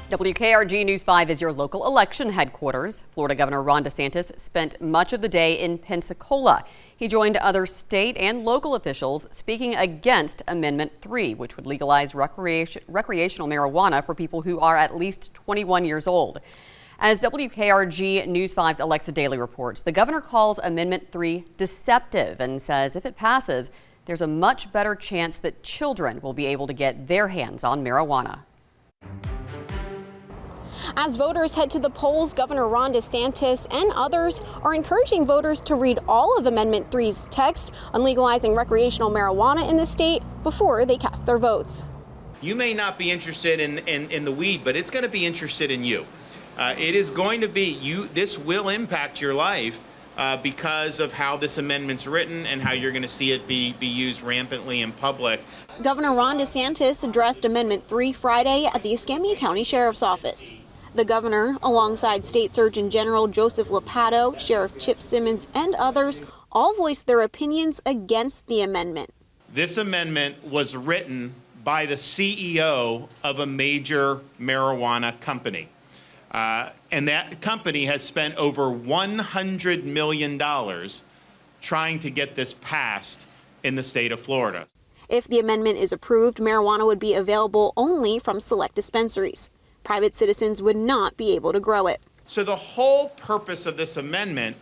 WKRG News 5 is your local election headquarters. Florida Governor Ron DeSantis spent much of the day in Pensacola. He joined other state and local officials speaking against Amendment 3, which would legalize recreational marijuana for people who are at least 21 years old. As WKRG News 5's Alexa Daly reports, the governor calls Amendment 3 deceptive and says if it passes, there's a much better chance that children will be able to get their hands on marijuana. As voters head to the polls, Governor Ron DeSantis and others are encouraging voters to read all of Amendment 3's text on legalizing recreational marijuana in the state before they cast their votes. You may not be interested in the weed, but it's going to be interested in you. It is going to be you. This will impact your life because of how this amendment's written and how you're going to see it be used rampantly in public. Governor Ron DeSantis addressed Amendment 3 Friday at the Escambia County Sheriff's Office. The governor, alongside State Surgeon General Joseph Lopatto, Sheriff Chip Simmons, and others, all voiced their opinions against the amendment. This amendment was written by the CEO of a major marijuana company. And that company has spent over $100 million trying to get this passed in the state of Florida. If the amendment is approved, marijuana would be available only from select dispensaries. Private citizens would not be able to grow it. So the whole purpose of this amendment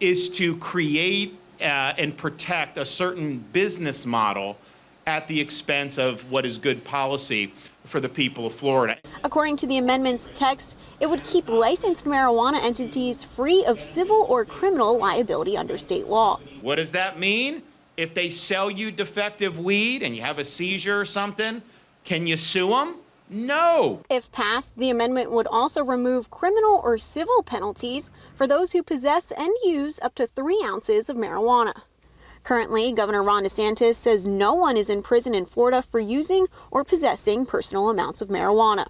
is to create and protect a certain business model at the expense of what is good policy for the people of Florida. According to the amendment's text, it would keep licensed marijuana entities free of civil or criminal liability under state law. What does that mean? If they sell you defective weed and you have a seizure or something, can you sue them? No. If passed, the amendment would also remove criminal or civil penalties for those who possess and use up to 3 ounces of marijuana. Currently, Governor Ron DeSantis says no one is in prison in Florida for using or possessing personal amounts of marijuana.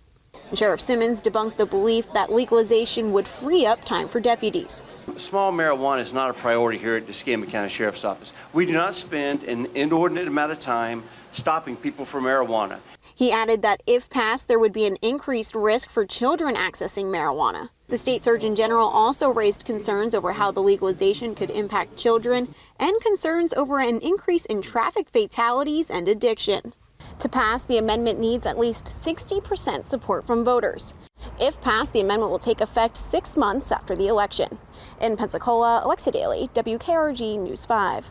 Sheriff Simmons debunked the belief that legalization would free up time for deputies. Small marijuana is not a priority here at the Escambia County Sheriff's Office. We do not spend an inordinate amount of time stopping people for marijuana. He added that if passed, there would be an increased risk for children accessing marijuana. The state surgeon general also raised concerns over how the legalization could impact children and concerns over an increase in traffic fatalities and addiction. To pass, the amendment needs at least 60% support from voters. If passed, the amendment will take effect 6 months after the election. In Pensacola, Alexa Daly, WKRG News 5.